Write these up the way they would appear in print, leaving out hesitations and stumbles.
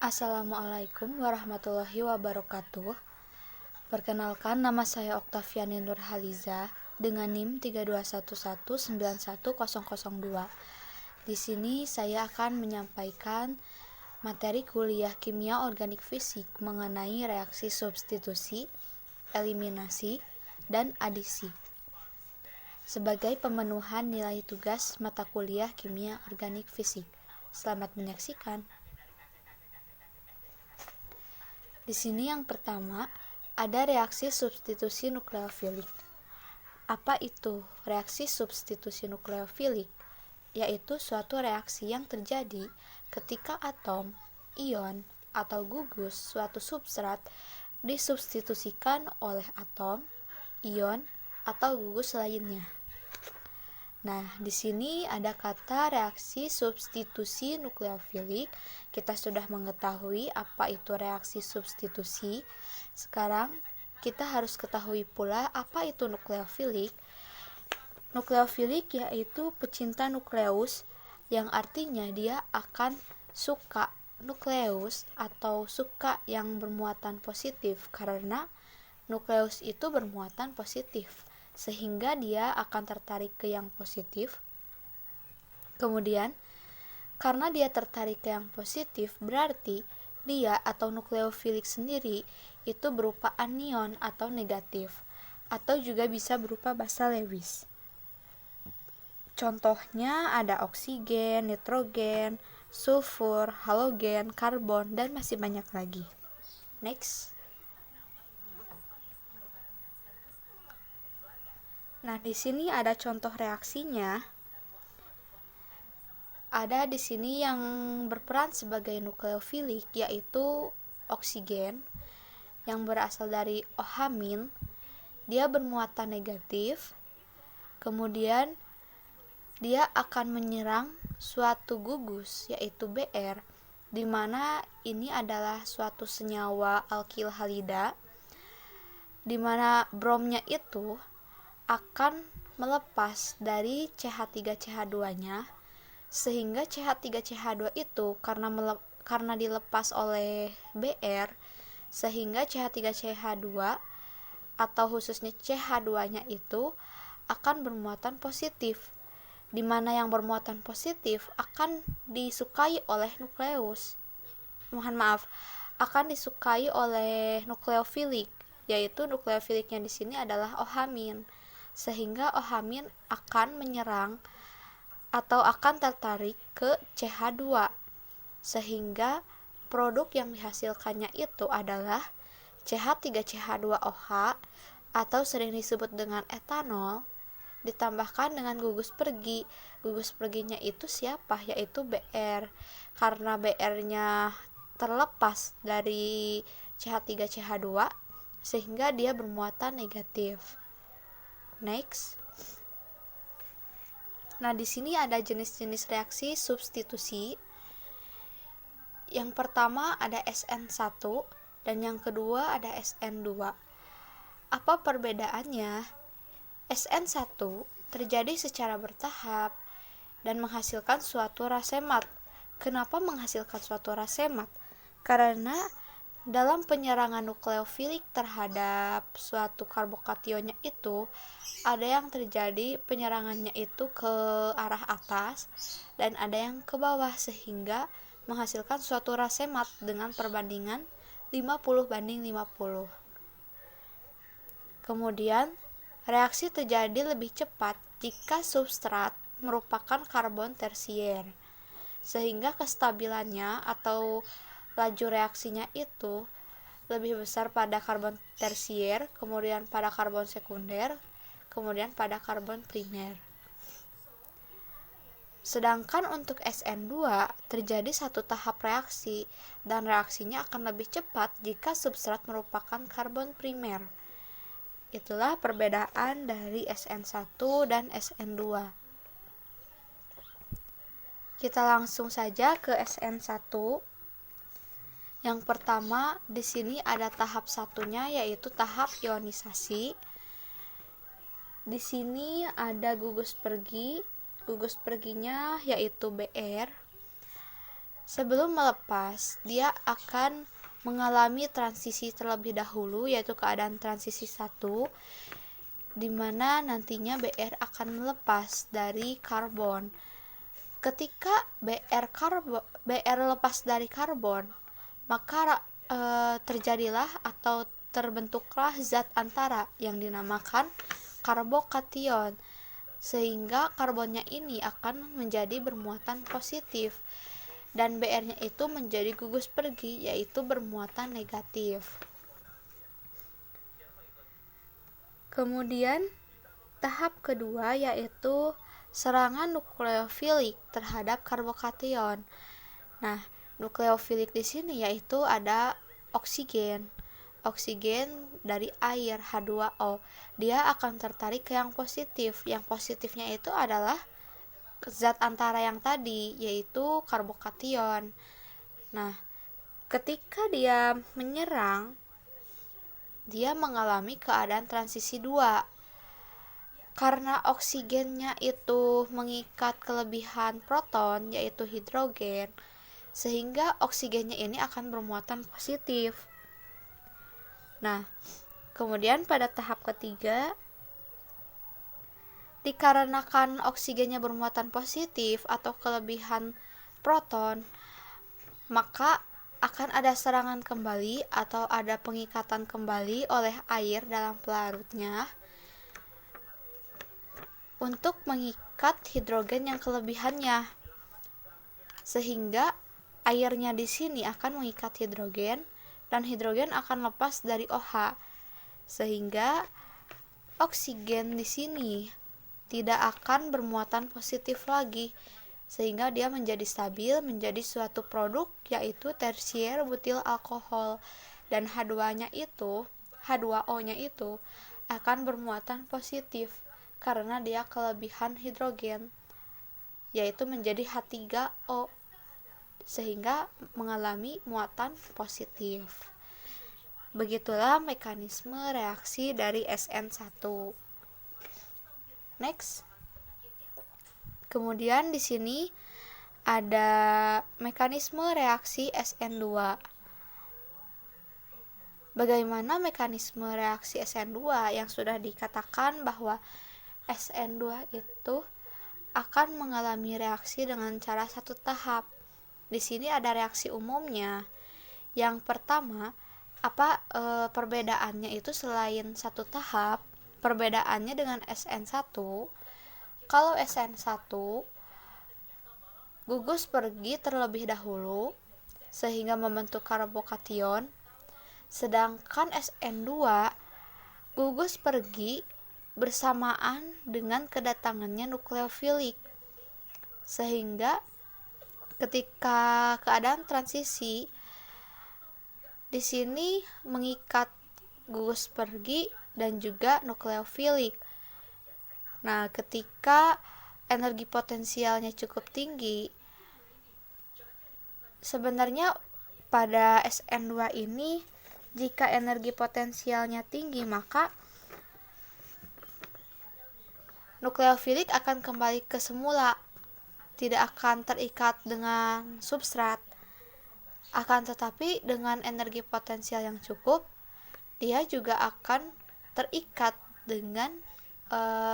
Assalamualaikum warahmatullahi wabarakatuh. Perkenalkan, nama saya Oktaviani Nurhaliza dengan NIM 3211911002. Di sini saya akan menyampaikan materi kuliah kimia organik fisik mengenai reaksi substitusi, eliminasi, dan adisi sebagai pemenuhan nilai tugas mata kuliah kimia organik fisik. Selamat menyaksikan. Di sini yang pertama, ada reaksi substitusi nukleofilik. Apa itu reaksi substitusi nukleofilik? Yaitu suatu reaksi yang terjadi ketika atom, ion, atau gugus suatu substrat disubstitusikan oleh atom, ion, atau gugus lainnya. Nah, di sini ada kata reaksi substitusi nukleofilik. Kita sudah mengetahui apa itu reaksi substitusi. Sekarang kita harus ketahui pula apa itu nukleofilik. Nukleofilik yaitu pecinta nukleus, yang artinya dia akan suka nukleus atau suka yang bermuatan positif, karena nukleus itu bermuatan positif, sehingga dia akan tertarik ke yang positif. Kemudian, karena dia tertarik ke yang positif, berarti dia atau nukleofilik sendiri itu berupa anion atau negatif, atau juga bisa berupa basa Lewis. Contohnya ada oksigen, nitrogen, sulfur, halogen, karbon, dan masih banyak lagi. Next. Nah, di sini ada contoh reaksinya. Ada di sini yang berperan sebagai nukleofilik, yaitu oksigen yang berasal dari OH-. Dia bermuatan negatif. Kemudian dia akan menyerang suatu gugus, yaitu Br, di mana ini adalah suatu senyawa alkil halida, di mana bromnya itu akan melepas dari CH3CH2-nya, sehingga CH3CH2 itu karena dilepas oleh Br, sehingga CH3CH2 atau khususnya CH2-nya itu akan bermuatan positif, di mana yang bermuatan positif akan disukai oleh nukleus. Akan disukai oleh nukleofilik, yaitu nukleofiliknya di sini adalah OH-, sehingga OH- akan menyerang atau akan tertarik ke CH2, sehingga produk yang dihasilkannya itu adalah CH3CH2OH atau sering disebut dengan etanol, ditambahkan dengan gugus pergi. Gugus perginya itu siapa? Yaitu Br. Karena Br-nya terlepas dari CH3CH2, sehingga dia bermuatan negatif. Next. Nah, di sini ada jenis-jenis reaksi substitusi. Yang pertama ada SN1 dan yang kedua ada SN2. Apa perbedaannya? SN1 terjadi secara bertahap dan menghasilkan suatu rasemat. Kenapa menghasilkan suatu rasemat? Karena dalam penyerangan nukleofilik terhadap suatu karbokationnya itu ada yang terjadi penyerangannya itu ke arah atas dan ada yang ke bawah, sehingga menghasilkan suatu rasemat dengan perbandingan 50:50. Kemudian reaksi terjadi lebih cepat jika substrat merupakan karbon tersier, sehingga kestabilannya atau laju reaksinya itu lebih besar pada karbon tersier, kemudian pada karbon sekunder, kemudian pada karbon primer. Sedangkan untuk SN2 terjadi satu tahap reaksi dan reaksinya akan lebih cepat jika substrat merupakan karbon primer. Itulah perbedaan dari SN1 dan SN2. Kita langsung saja ke SN1. Yang pertama, di sini ada tahap satunya, yaitu tahap ionisasi. Di sini ada gugus pergi. Gugus perginya yaitu Br. Sebelum melepas, dia akan mengalami transisi terlebih dahulu, yaitu keadaan transisi 1, di mana nantinya Br akan melepas dari karbon. Ketika Br lepas dari karbon, maka terjadilah atau terbentuklah zat antara yang dinamakan karbokation, sehingga karbonnya ini akan menjadi bermuatan positif dan Br-nya itu menjadi gugus pergi, yaitu bermuatan negatif. Kemudian tahap kedua yaitu serangan nukleofilik terhadap karbokation. Nah, nukleofilik di sini yaitu ada oksigen dari air H2O. Dia akan tertarik ke yang positif. Yang positifnya itu adalah zat antara yang tadi, yaitu karbokation. Nah, ketika dia menyerang, dia mengalami keadaan transisi 2. Karena oksigennya itu mengikat kelebihan proton, yaitu hidrogen, sehingga oksigennya ini akan bermuatan positif. Nah, kemudian pada tahap ketiga, dikarenakan oksigennya bermuatan positif atau kelebihan proton, maka akan ada serangan kembali atau ada pengikatan kembali oleh air dalam pelarutnya untuk mengikat hidrogen yang kelebihannya, sehingga airnya di sini akan mengikat hidrogen dan hidrogen akan lepas dari OH, sehingga oksigen di sini tidak akan bermuatan positif lagi, sehingga dia menjadi stabil menjadi suatu produk, yaitu tersier butil alkohol, dan H2-nya itu H2O-nya itu akan bermuatan positif karena dia kelebihan hidrogen, yaitu menjadi H3O, sehingga mengalami muatan positif. Begitulah mekanisme reaksi dari SN1. Next. Kemudian di sini ada mekanisme reaksi SN2. Bagaimana mekanisme reaksi SN2 yang sudah dikatakan bahwa SN2 itu akan mengalami reaksi dengan cara satu tahap. Di sini ada reaksi umumnya. Yang pertama, perbedaannya itu selain satu tahap, perbedaannya dengan SN1, kalau SN1 gugus pergi terlebih dahulu sehingga membentuk karbokation, sedangkan SN2 gugus pergi bersamaan dengan kedatangannya nukleofilik, sehingga ketika keadaan transisi di sini mengikat gugus pergi dan juga nukleofilik. Nah, ketika energi potensialnya cukup tinggi, sebenarnya pada SN2 ini jika energi potensialnya tinggi, maka nukleofilik akan kembali ke semula, tidak akan terikat dengan substrat. Akan tetapi dengan energi potensial yang cukup, dia juga akan terikat dengan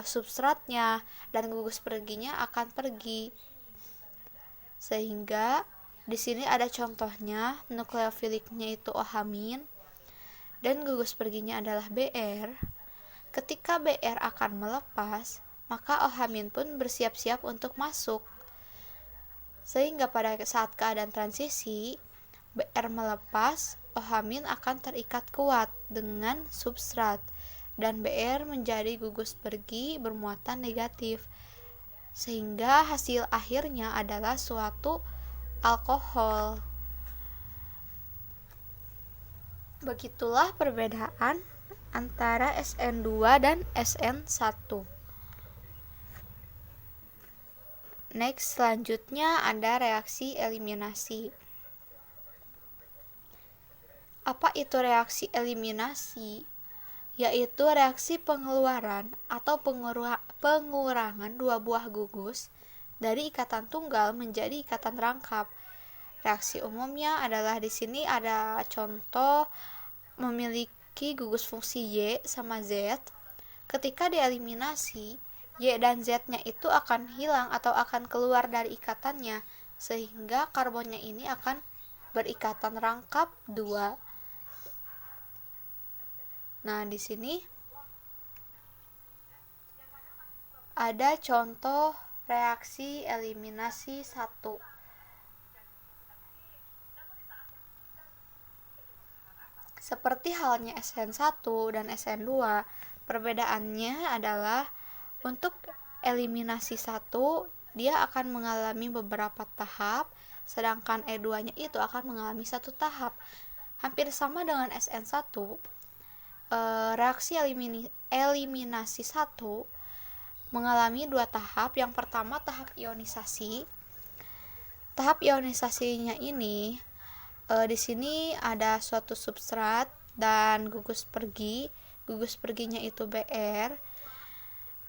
substratnya dan gugus perginya akan pergi. Sehingga di sini ada contohnya, nukleofiliknya itu OH- dan gugus perginya adalah Br. Ketika Br akan melepas, maka OH- pun bersiap-siap untuk masuk. Sehingga pada saat keadaan transisi, Br melepas, OH- akan terikat kuat dengan substrat, dan Br menjadi gugus pergi bermuatan negatif, sehingga hasil akhirnya adalah suatu alkohol. Begitulah perbedaan antara SN2 dan SN1. Next, selanjutnya ada reaksi eliminasi. Apa itu reaksi eliminasi? Yaitu reaksi pengeluaran atau pengurangan dua buah gugus dari ikatan tunggal menjadi ikatan rangkap. Reaksi umumnya adalah di sini ada contoh memiliki gugus fungsi Y sama Z. Ketika dieliminasi, Y dan Z-nya itu akan hilang atau akan keluar dari ikatannya, sehingga karbonnya ini akan berikatan rangkap 2. Nah, di sini ada contoh reaksi eliminasi 1. Seperti halnya SN1 dan SN2, perbedaannya adalah untuk eliminasi 1, dia akan mengalami beberapa tahap, sedangkan E2-nya itu akan mengalami 1 tahap. Hampir sama dengan SN1, reaksi eliminasi 1 mengalami 2 tahap. Yang pertama tahap ionisasi. Tahap ionisasinya ini di sini ada suatu substrat dan gugus pergi. Gugus perginya itu Br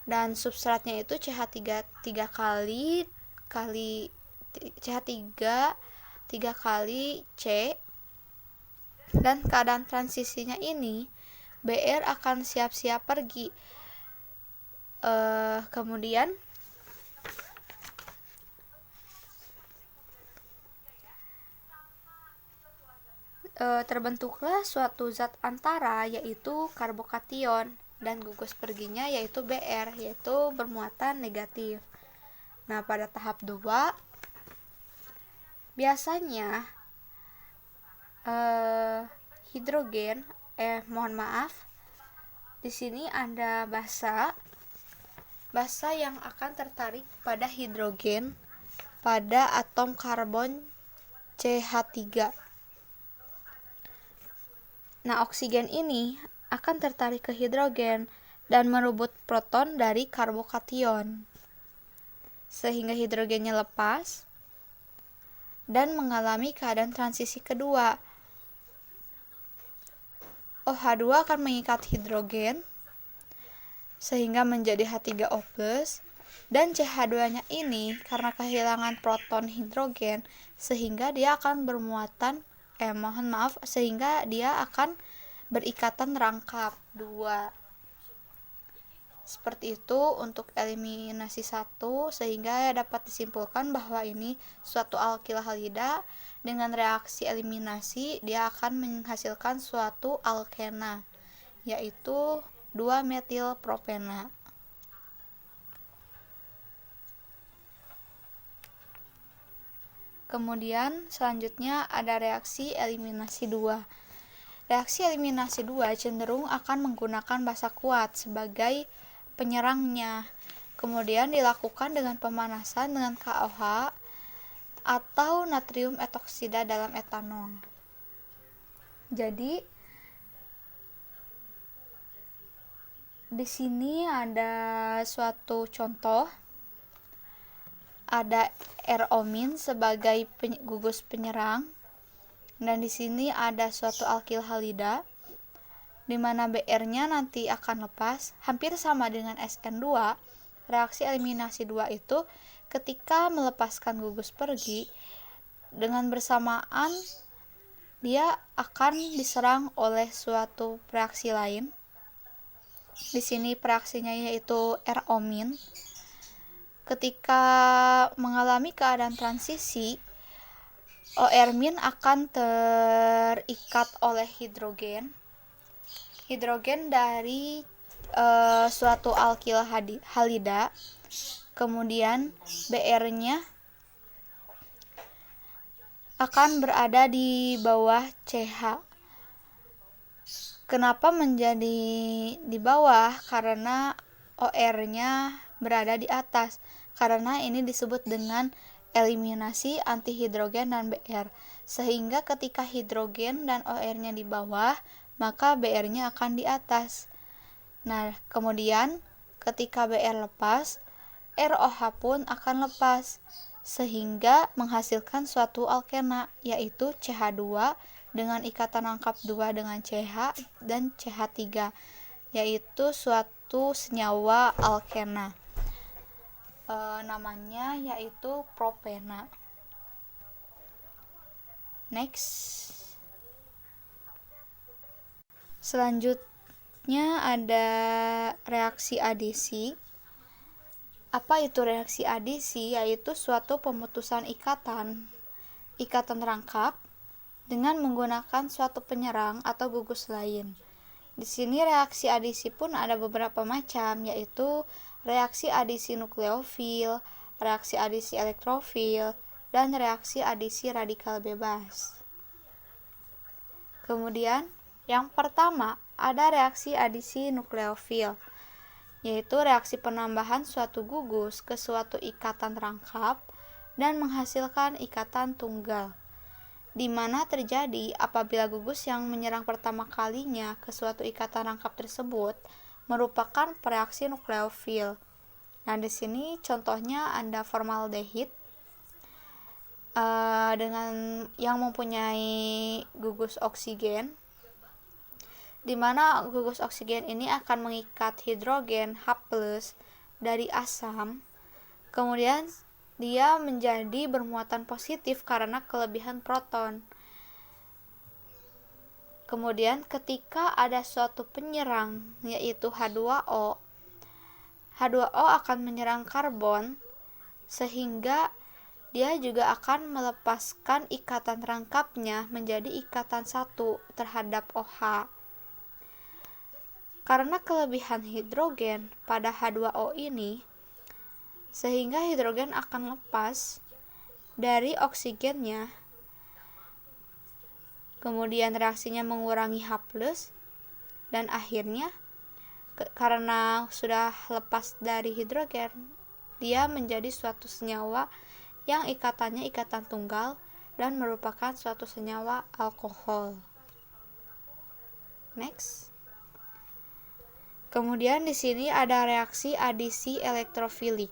dan substratnya itu CH3 3 kali CH3 3 kali C, dan keadaan transisinya ini Br akan siap-siap pergi. Kemudian terbentuklah suatu zat antara, yaitu karbokation, dan gugus perginya yaitu Br, yaitu bermuatan negatif. Nah, pada tahap 2 biasanya hidrogen di sini ada basa yang akan tertarik pada hidrogen pada atom karbon CH3. Nah, oksigen ini akan tertarik ke hidrogen dan merebut proton dari karbokation, sehingga hidrogennya lepas dan mengalami keadaan transisi kedua. OH2 akan mengikat hidrogen sehingga menjadi H3O+, dan CH2-nya ini karena kehilangan proton hidrogen sehingga dia akan bermuatan sehingga dia akan berikatan rangkap 2. Seperti itu untuk eliminasi 1, sehingga dapat disimpulkan bahwa ini suatu alkil halida dengan reaksi eliminasi dia akan menghasilkan suatu alkena, yaitu 2-metilpropena. Kemudian selanjutnya ada reaksi eliminasi 2. Reaksi eliminasi 2 cenderung akan menggunakan basa kuat sebagai penyerangnya. Kemudian dilakukan dengan pemanasan dengan KOH atau natrium etoksida dalam etanol. Jadi di sini ada suatu contoh, ada R-omin sebagai gugus penyerang, dan di sini ada suatu alkil halida di mana Br-nya nanti akan lepas, hampir sama dengan SN2. Reaksi eliminasi 2 itu ketika melepaskan gugus pergi, dengan bersamaan dia akan diserang oleh suatu reaksi lain. Di sini reaksinya yaitu R-omin. Ketika mengalami keadaan transisi, OR- akan terikat oleh hidrogen dari suatu alkil halida. Kemudian Br-nya akan berada di bawah CH. Kenapa menjadi di bawah? Karena OR-nya berada di atas. Karena ini disebut dengan eliminasi antihidrogen dan Br. Sehingga ketika hidrogen dan OR-nya di bawah, maka Br-nya akan di atas. Nah, kemudian ketika Br lepas, ROH pun akan lepas, sehingga menghasilkan suatu alkena, yaitu CH2 dengan ikatan rangkap 2 dengan CH dan CH3, yaitu suatu senyawa alkena. Namanya yaitu propena. Next. Selanjutnya ada reaksi adisi. Apa itu reaksi adisi? Yaitu suatu pemutusan ikatan rangkap dengan menggunakan suatu penyerang atau gugus lain. Di sini reaksi adisi pun ada beberapa macam, yaitu reaksi adisi nukleofil, reaksi adisi elektrofil, dan reaksi adisi radikal bebas. Kemudian, yang pertama ada reaksi adisi nukleofil, yaitu reaksi penambahan suatu gugus ke suatu ikatan rangkap dan menghasilkan ikatan tunggal, di mana terjadi apabila gugus yang menyerang pertama kalinya ke suatu ikatan rangkap tersebut merupakan reaksi nukleofil. Nah, di sini contohnya ada formaldehid dengan yang mempunyai gugus oksigen, di mana gugus oksigen ini akan mengikat hidrogen H+ dari asam, kemudian dia menjadi bermuatan positif karena kelebihan proton. Kemudian ketika ada suatu penyerang, yaitu H2O akan menyerang karbon, sehingga dia juga akan melepaskan ikatan rangkapnya menjadi ikatan satu terhadap OH. Karena kelebihan hidrogen pada H2O ini, sehingga hidrogen akan lepas dari oksigennya, kemudian reaksinya mengurangi H+, dan akhirnya karena sudah lepas dari hidrogen, dia menjadi suatu senyawa yang ikatannya ikatan tunggal dan merupakan suatu senyawa alkohol. Next. Kemudian di sini ada reaksi adisi elektrofilik.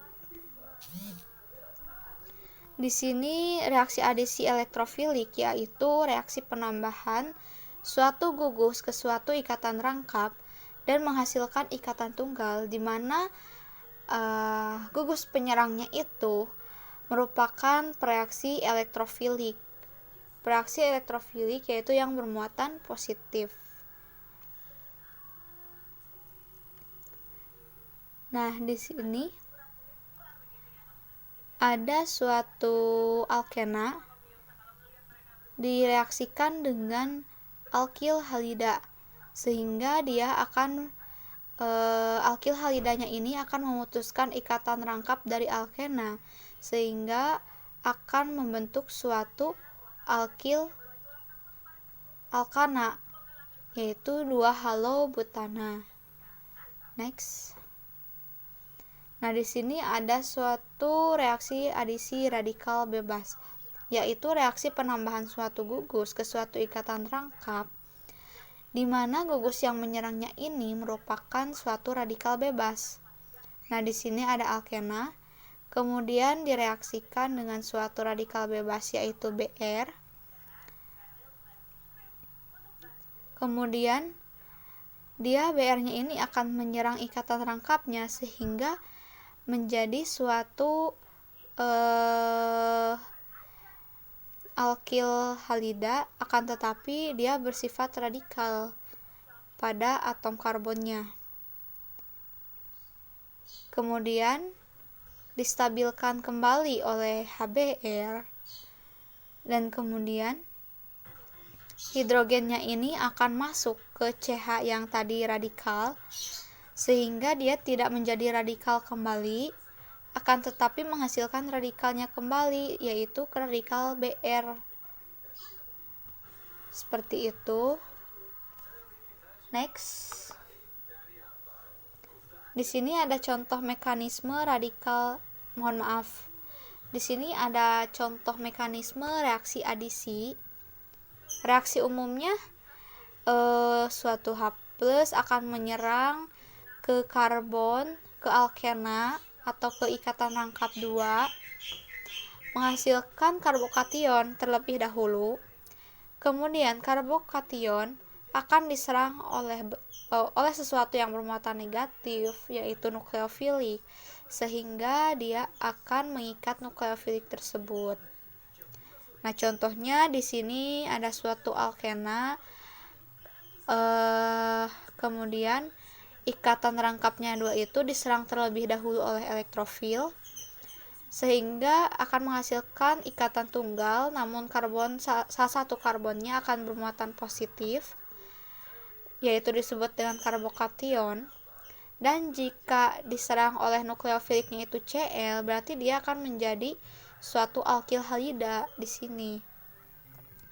Di sini reaksi adisi elektrofilik yaitu reaksi penambahan suatu gugus ke suatu ikatan rangkap dan menghasilkan ikatan tunggal, di mana gugus penyerangnya itu merupakan reaksi elektrofilik. Reaksi elektrofilik yaitu yang bermuatan positif. Nah, di sini ada suatu alkena direaksikan dengan alkil halida, sehingga dia akan alkil halidanya ini akan memutuskan ikatan rangkap dari alkena, sehingga akan membentuk suatu alkil alkana, yaitu 2-halobutana. Next. Nah, di sini ada suatu reaksi adisi radikal bebas, yaitu reaksi penambahan suatu gugus ke suatu ikatan rangkap, di mana gugus yang menyerangnya ini merupakan suatu radikal bebas. Nah, di sini ada alkena, kemudian direaksikan dengan suatu radikal bebas yaitu Br. Kemudian dia Br-nya ini akan menyerang ikatan rangkapnya sehingga menjadi suatu alkil halida, akan tetapi dia bersifat radikal pada atom karbonnya. Kemudian distabilkan kembali oleh HBr, dan kemudian hidrogennya ini akan masuk ke CH yang tadi radikal, sehingga dia tidak menjadi radikal kembali, akan tetapi menghasilkan radikalnya kembali, yaitu radikal Br. Seperti itu. Next. Di sini ada contoh mekanisme radikal, Di sini ada contoh mekanisme reaksi adisi. Reaksi umumnya suatu H+ akan menyerang ke karbon, ke alkena atau ke ikatan rangkap 2, menghasilkan karbokation terlebih dahulu. Kemudian karbokation akan diserang oleh sesuatu yang bermuatan negatif, yaitu nukleofilik, sehingga dia akan mengikat nukleofilik tersebut. Nah, contohnya di sini ada suatu alkena, kemudian ikatan rangkapnya 2 itu diserang terlebih dahulu oleh elektrofil, sehingga akan menghasilkan ikatan tunggal, namun salah satu karbonnya akan bermuatan positif, yaitu disebut dengan karbokation. Dan jika diserang oleh nukleofiliknya itu Cl, berarti dia akan menjadi suatu alkil halida di sini.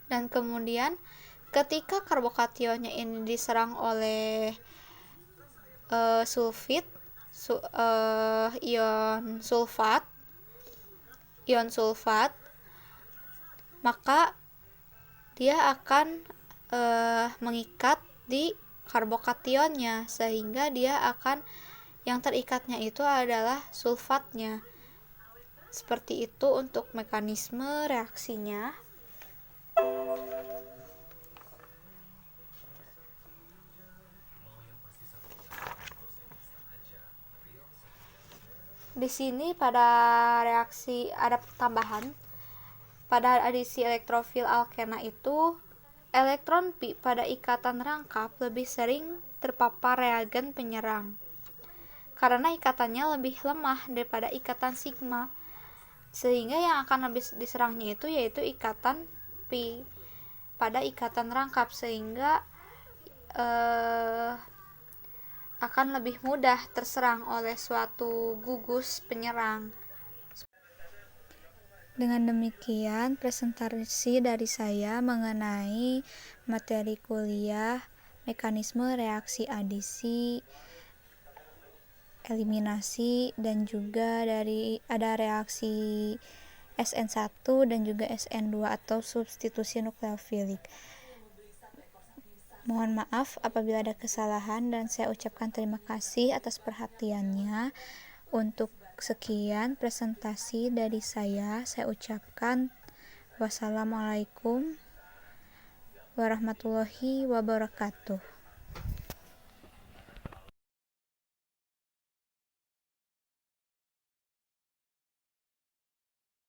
Dan kemudian ketika karbokationnya ini diserang oleh ion sulfat, maka dia akan mengikat di karbokationnya, sehingga dia akan yang terikatnya itu adalah sulfatnya. Seperti itu untuk mekanisme reaksinya. Di sini pada reaksi ada tambahan. Pada adisi elektrofil alkena itu, elektron pi pada ikatan rangkap lebih sering terpapar reagen penyerang, karena ikatannya lebih lemah daripada ikatan sigma, sehingga yang akan lebih diserangnya itu yaitu ikatan pi pada ikatan rangkap, sehingga akan lebih mudah terserang oleh suatu gugus penyerang. Dengan demikian, presentasi dari saya mengenai materi kuliah mekanisme reaksi adisi, eliminasi, dan juga ada reaksi SN1 dan juga SN2 atau substitusi nukleofilik. Mohon maaf apabila ada kesalahan, dan saya ucapkan terima kasih atas perhatiannya. Untuk sekian presentasi dari saya ucapkan wassalamualaikum warahmatullahi wabarakatuh.